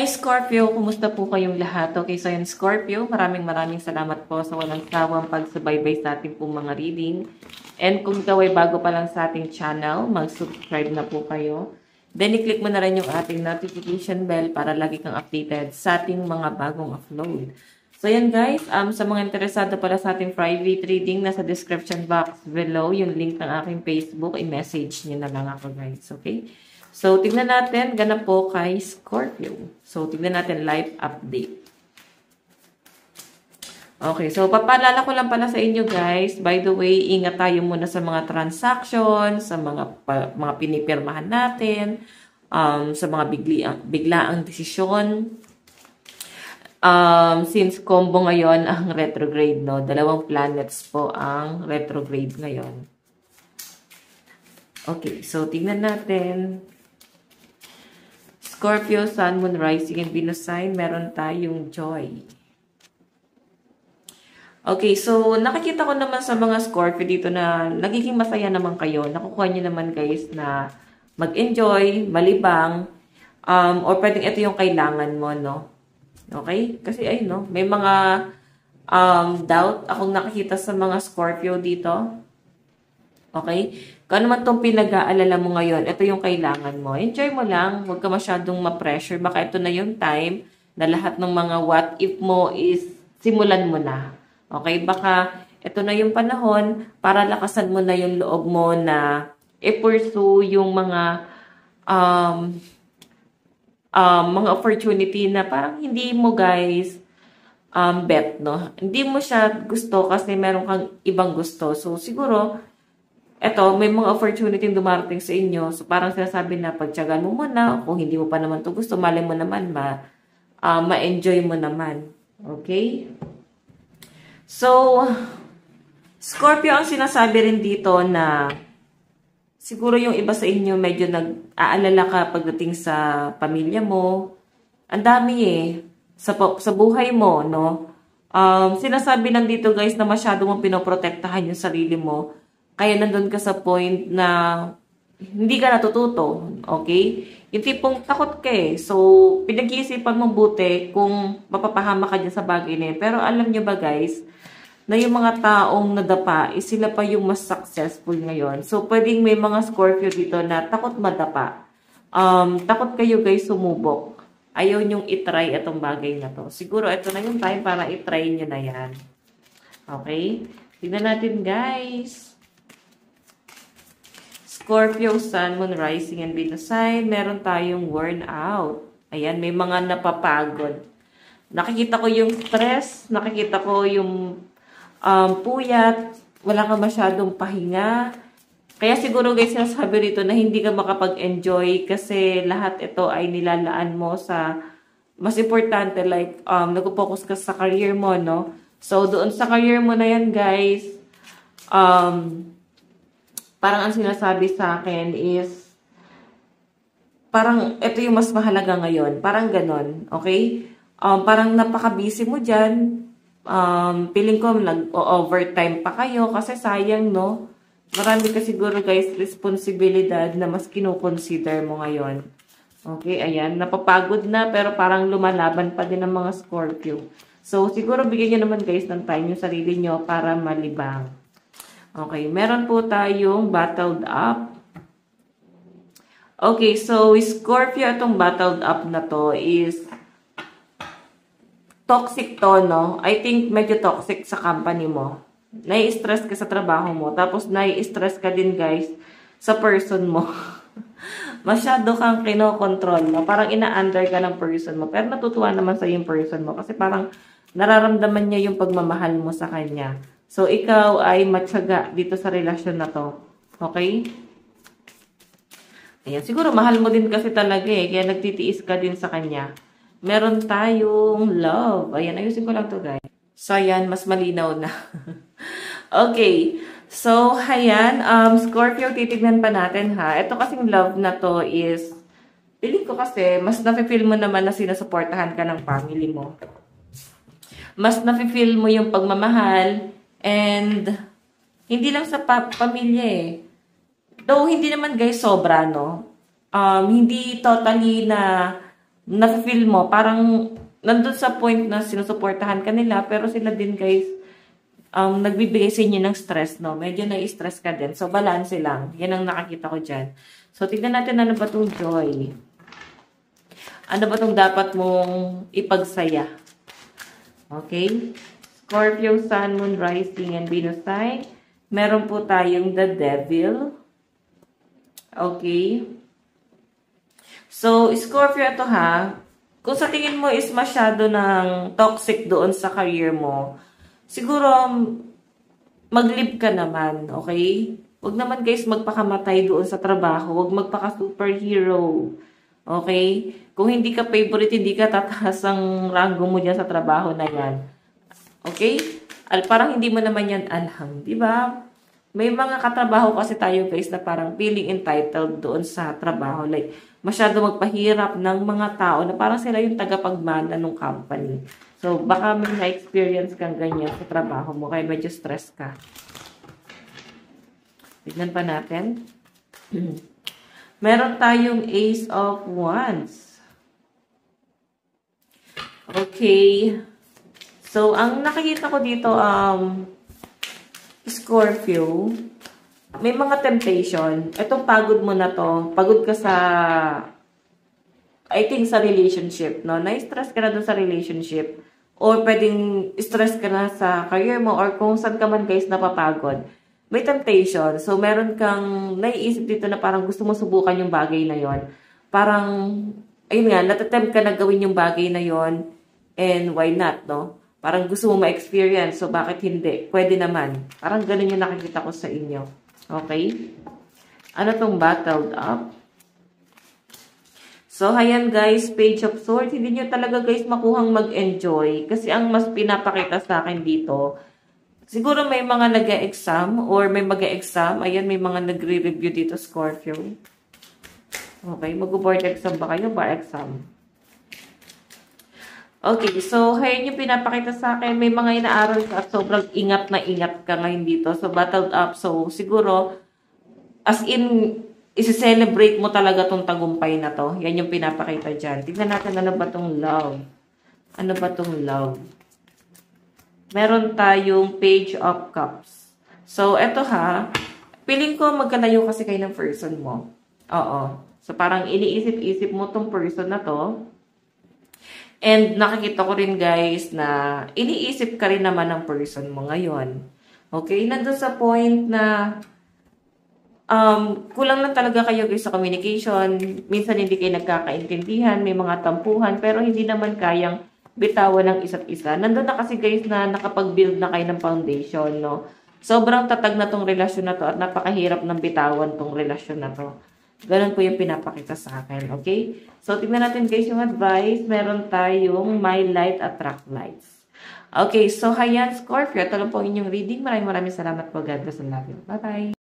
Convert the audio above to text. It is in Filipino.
Scorpio, kumusta po kayong lahat? Okay, so yun, Scorpio, maraming salamat po sa walang sawang pagsubaybay sa ating pong mga reading. And kung ikaw ay bago pa lang sa ating channel, mag-subscribe na po kayo. Then, i-click mo na rin yung ating notification bell para lagi kang updated sa ating mga bagong upload. So yan guys, sa mga interesado pala sa ating private reading, nasa description box below yung link ng aking Facebook, i-message nyo na lang ako guys, okay? So, tignan natin, ganap po kay Scorpio. So, tignan natin live update. Okay, so papaalala ko lang pala sa inyo guys. By the way, ingat tayo muna sa mga transactions, sa mga pinipirmahan natin, sa mga biglaang desisyon. Since combo ngayon ang retrograde, no? Dalawang planets po ang retrograde ngayon. Okay, so tignan natin. Scorpio, Sun, Moon, Rising, and Venus sign, meron tayong joy. Okay, so nakikita ko naman sa mga Scorpio dito na nagiging masaya naman kayo. Nakukuha nyo naman guys na mag-enjoy, malibang, or pwedeng ito yung kailangan mo, no? Okay? Kasi ay, no? May mga doubt akong nakikita sa mga Scorpio dito. Okay? Kung ano man itong pinag-aalala mo ngayon, ito yung kailangan mo. Enjoy mo lang. Huwag ka masyadong ma-pressure. Baka ito na yung time na lahat ng mga what if mo is simulan mo na. Okay? Baka ito na yung panahon para lakasan mo na yung loob mo na i-pursue yung mga opportunity na parang hindi mo guys bet, no? Hindi mo siya gusto kasi meron kang ibang gusto. So, siguro, eto, may mga opportunity dumarating sa inyo. So, parang sinasabi na pagtiyagan mo muna. Kung hindi mo pa naman to gusto, mali mo naman ma-enjoy mo naman. Okay? So, Scorpio, ang sinasabi rin dito na siguro yung iba sa inyo medyo nag-aalala ka pagdating sa pamilya mo. Ang dami sa buhay mo, no? Sinasabi lang dito guys na masyado mong pinoprotektahan yung sarili mo. Kaya nandun ka sa point na hindi ka natututo, okay? Yung tipong takot ka So, pinag-iisipan mong buti kung mapapahama ka dyan sa bagay na yun. Pero alam nyo ba guys, na yung mga taong nadapa, sila pa yung mas successful ngayon. So, pwedeng may mga Scorpio dito na takot madapa. Takot kayo guys sumubok. Ayaw nyong itry itong bagay na to. Siguro ito na yung time para itry nyo na yan. Okay? Tignan natin guys. Scorpio, Sun, Moon, Rising, and Venus sign, meron tayong worn out. Ayan, may mga napapagod. Nakikita ko yung stress, nakikita ko yung puyat, wala ka masyadong pahinga. Kaya siguro guys, sinasabi rito na hindi ka makapag-enjoy kasi lahat ito ay nilalaan mo sa mas importante, like, nag-focus ka sa career mo, no? So, doon sa career mo na yan, guys, parang ang sinasabi sa akin is, parang ito yung mas mahalaga ngayon. Parang ganon, okay? Parang napaka-busy mo dyan. Feeling ko nag-overtime pa kayo kasi sayang, no? Marami ka siguro, guys, responsibilidad na mas kinukonsider mo ngayon. Okay, ayan. Napapagod na pero parang lumalaban pa din ang mga Scorpio. So, siguro bigyan nyo naman, guys, ng time yung sarili nyo para malibang. Okay, meron po tayong battled up. Okay, so Scorpio, itong battled up na to is toxic to, no? I think medyo toxic sa company mo. Nai-stress ka sa trabaho mo. Tapos nai-stress ka din, guys, sa person mo. Masyado kang kinokontrol, no? Parang ina-under ka ng person mo. Pero natutuwa naman sa yung person mo. Kasi parang nararamdaman niya yung pagmamahal mo sa kanya. So, ikaw ay matyaga dito sa relasyon na to. Okay? Ayan. Siguro, mahal mo din kasi talaga Kaya nagtitiis ka din sa kanya. Meron tayong love. Ayan. Ayusin ko lang to guys. So, ayan. Mas malinaw na. Okay. So, ayan. Scorpio, titignan pa natin ha. Ito kasing love na to is, feeling ko kasi, mas nafe-feel mo naman na sinusuportahan ka ng family mo. Mas nafe-feel mo yung pagmamahal. And, hindi lang sa pamilya Though, hindi naman guys sobra, no? Hindi totally na nafe-feel mo, parang nandun sa point na sinusuportahan ka nila, pero sila din guys, nagbibigay sa inyo ng stress, no? Medyo na-stress ka din. So, balance lang. Yan ang nakakita ko dyan. So, tignan natin ano ba itong joy. Ano ba itong dapat mong ipagsaya? Okay? Scorpio, Sun, Moon, Rising, and Venus sign. Meron po tayong the Devil. Okay? So, Scorpio ito ha. Kung sa tingin mo is masyado ng toxic doon sa career mo, siguro, mag-live ka naman, okay? Huwag naman guys magpakamatay doon sa trabaho. Huwag magpaka-superhero. Okay? Kung hindi ka favorite, hindi ka tataas ang rango mo dyan sa trabaho na yan. Okay? Parang hindi mo naman yan alam. Diba? May mga katrabaho kasi tayo guys na parang feeling entitled doon sa trabaho. Like, masyado magpahirap ng mga tao na parang sila yung tagapagmana ng company. So, baka may na-experience kang ganyan sa trabaho mo, kaya medyo stress ka. Tignan pa natin. Meron tayong Ace of Wands. Okay. So, ang nakikita ko dito, Scorpio, may mga temptation. Itong pagod mo na to, pagod ka sa, I think, sa relationship, no? Na-stress ka na dun sa relationship. Or pwedeng stress ka na sa career mo or kung saan ka man guys napapagod. May temptation. So, meron kang naiisip dito na parang gusto mo subukan yung bagay na yon. Parang, ayun nga, natatempt ka na gawin yung bagay na yon. And why not, no? Parang gusto mo ma-experience. So, bakit hindi? Pwede naman. Parang ganun yung nakikita ko sa inyo. Okay? Ano tong Battled Up? So, ayan guys, Page of Swords. Hindi nyo talaga guys makuhang mag-enjoy. Kasi ang mas pinapakita sa akin dito, siguro may mga nag-e-exam or may mag-e-exam. Ayan, may mga nagre-review dito, Scorpio. Okay, mag-board exam ba kayo? Bar exam. Okay, so ayan yung pinapakita sa akin. May mga inaaral ka at sobrang ingat na ingat ka ngayon dito. So, battled up. So, siguro, as in, isi-celebrate mo talaga tong tagumpay na to. Yan yung pinapakita dyan. Tignan natin ano ba tong love. Ano ba tong love? Meron tayong Page of Cups. So, eto ha. Feeling ko magkalayo kasi kayo ng person mo. Oo. So, parang iniisip-isip mo tong person na to. And nakikita ko rin guys na iniisip ka rin naman ng person mo ngayon. Okay? Nandun sa point na kulang lang talaga kayo guys sa communication. Minsan hindi kayo nagkakaintindihan, may mga tampuhan, pero hindi naman kayang bitawan ng isa't isa. Nandun na kasi guys na nakapag-build na kayo ng foundation, no? Sobrang tatag na tong relasyon na to at napakahirap ng bitawan tong relasyon na to. Ganun po yung pinapakita sa akin, okay? So, tingnan natin guys yung advice. Meron tayong My Light Attract Lights. Okay, so hayan Scorpio. Ito lang po inyong reading. Maraming salamat po. God bless and love you. Bye-bye!